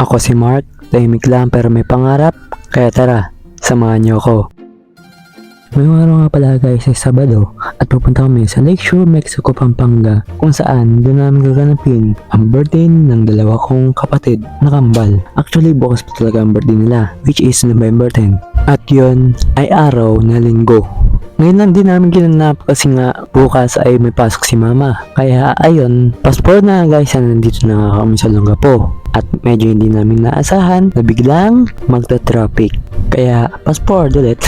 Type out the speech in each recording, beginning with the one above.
Ako si Mark, tahimik lang pero may pangarap, kaya tara, samahan niyo ako. May araw nga pala guys ay Sabado at pupunta kami sa Lakeshore, Mexico, Pampanga kung saan doon namin gaganapin ang birthday ng dalawa kong kapatid na kambal. Actually bukas pa talaga ang birthday nila which is November 10 at yun ay araw na linggo. Ngayon lang din namin ginanap kasi nga bukas ay may pasok si mama. Kaya ayun, passport na guys, nandito na nga kami sa Longapo. At medyo hindi namin naasahan na biglang magta-traffic. Kaya passport ulit.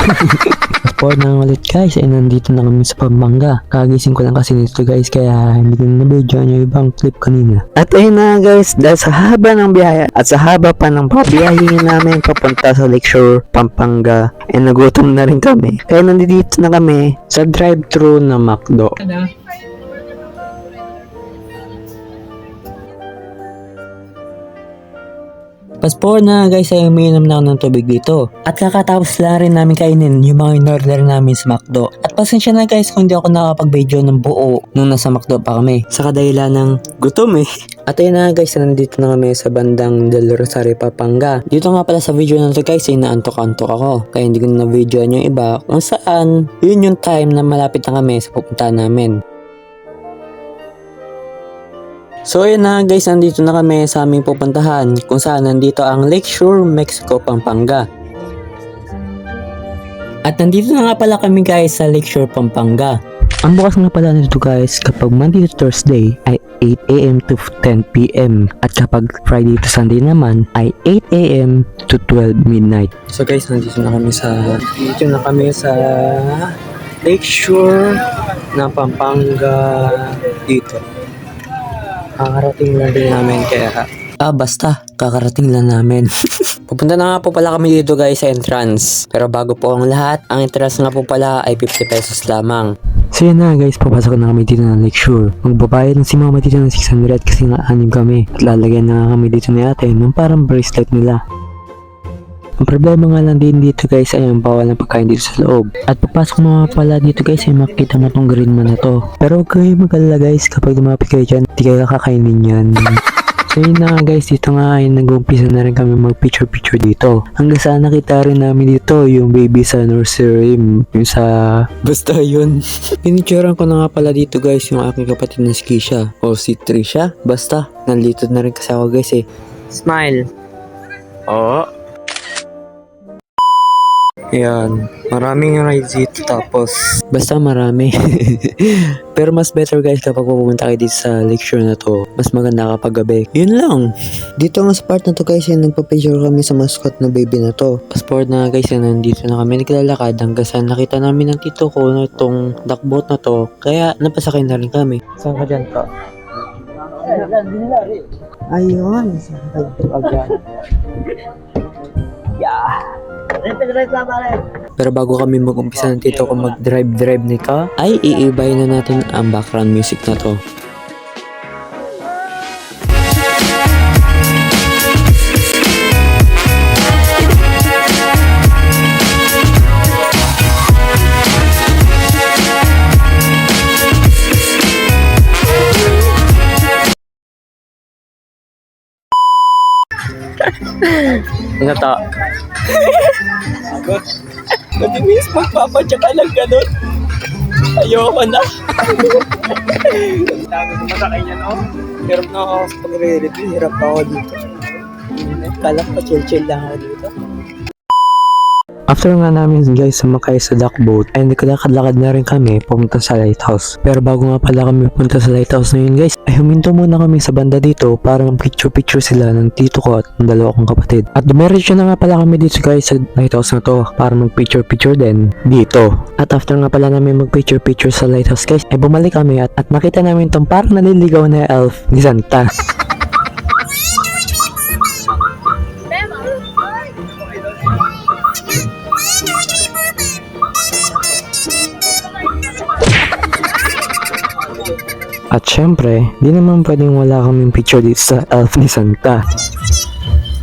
Passport na ulit guys, ay nandito na kami sa Pampanga. Kagising ko lang kasi nito guys, kaya hindi ko na video yung ibang clip kanina. At ayun na guys, dahil sa haba ng biyahe at sa haba pa ng pabiyahin namin papunta sa Lakeshore, Pampanga, ay nagutom na rin kami. Kaya nandito na kami sa drive-thru na McDo. Passport na guys, ay umiinom na ako ng tubig dito. At kakatapos lang rin namin kainin yung mga in-order namin sa McDo. At pasensya na guys kung hindi ako nakapag-video ng buo nung nasa McDo pa kami. Sa kadahilan ng gutom eh. At ayun na guys, nandito na kami sa bandang Del Rosario, Pampanga. Dito nga pala sa video na to guys, ay naantok-antok ako. Kaya hindi ko na videoan yung iba kung saan yun yung time na malapit na kami sa pupuntahan namin. So ayun na guys, nandito na kami sa aming pupuntahan kung saan nandito ang Lakeshore, Mexico, Pampanga. At nandito na nga pala kami guys sa Lakeshore, Pampanga. Ang bukas nga pala nito guys kapag Monday to Thursday ay 8 AM to 10 PM at kapag Friday to Sunday naman ay 8 AM to 12 midnight. So guys, nandito na kami sa Lakeshore ng Pampanga dito. Kakarating lang din namin kaya basta kakarating lang namin. Pupunta na nga po pala kami dito guys sa entrance. Pero bago po ang lahat, ang entrance nga po pala ay 50 pesos lamang. So yan na guys, papasok na kami dito ng Lakeshore. Magbabayad lang si mama dito ng 600 kasi nga anim kami. At lalagyan na kami dito ni ate ng parang bracelet nila. Ang problema nga lang din dito guys ay ang bawal ng pagkain dito sa loob. At papasok mo nga pala dito guys ay makikita mo tong green man na to. Pero huwag kayo mag-alala guys, kapag lumapit kayo dyan, hindi kayo kakainin yan. So yun na nga guys, dito nga ay nag-umpisa na rin kami mag picture dito. Hanggang saan nakita rin namin dito yung baby sa nursery, yung sa... Basta yun. Pinicturean ko na nga pala dito guys yung aking kapatid na si Kisha o si Trisha. Basta, nandito na rin kasi ako guys eh. Smile. Oo. Yan, maraming rides dito tapos basta marami. Pero mas better guys kapag pupunta kayo dito sa Lakeshore na to. Mas maganda kapag gabi. Yun lang. Dito nga sa part na to guys, yung nagpa-picture kami sa mascot na baby na to. Passport na guys, yan nandito na kami naglalakad hanggang sa nakita namin ng tito ko na itong duckboat na to. Kaya napasakay na rin kami. Saan ka dyan ka? Ayun, saan ka dyan? Yeah. Pero bago kami mag-umpisa ng tito ko mag-drive nito, ay iibay na natin ang background music na to. Ano to? Pwede miss magpapadya ka lang ganun. Ayoko na. Dami ko masakay niya no? Hirap na ako sa pagre-review. Hirap ako dito. Kala ko chill lang ako dito. After nga namin guys sumakay sa duckboat ay nakalakad-lakad na rin kami pumunta sa lighthouse. Pero bago nga pala kami pumunta sa lighthouse na yun guys, ay huminto muna kami sa banda dito para picture sila ng tito ko at ng dalawa kong kapatid. At dumiretso na nga pala kami dito guys sa lighthouse na to para mag-picture din dito. At after nga pala namin mag-picture sa lighthouse guys, ay bumalik kami at makita namin tong parang naliligaw na elf ni Santa. At syempre, di naman pwedeng wala kaming picture dito sa elf ni Santa.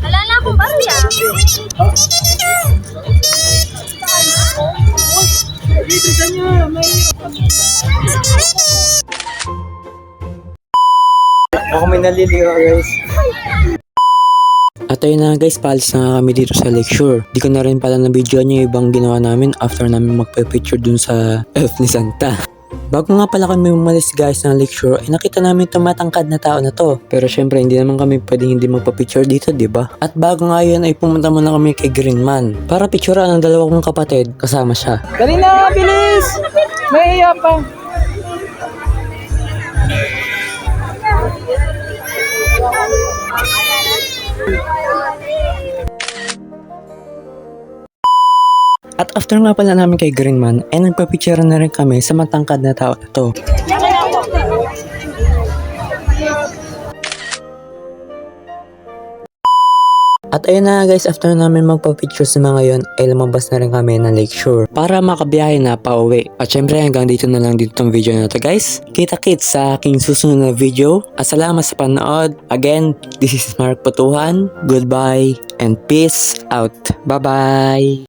Wala na akong barya. Ako may naliligaw guys. At At ayun na guys, paalis na nga kami dito sa Lakeshore. Di ko na rin pala na-videoan yung ibang ginawa namin after namin magpa-picture dun sa elf ni Santa. Bago nga pala kami umalis guys ng Lakeshore, ay nakita namin itong matangkad na tao na to. Pero syempre hindi naman kami pwedeng hindi magpa-picture dito, di ba? At bago nga yun ay pumunta muna kami kay Greenman para picturean ang dalawa kong kapatid kasama siya. Dali na, bilis! May iya pa. At after nga pala namin kay Greenman, ay nagpa-picture na rin kami sa matangkad na tao na to. At ayun na guys, after namin magpa-picture sa mga yon, ay lumabas na rin kami ng Lakeshore para makabiyahe na pa uwi. At syempre hanggang dito na lang dito tong video na to guys. Kita-kits sa aking susunod na video. At salamat sa panood. Again, this is Mark Patuhan. Goodbye and peace out. Bye-bye!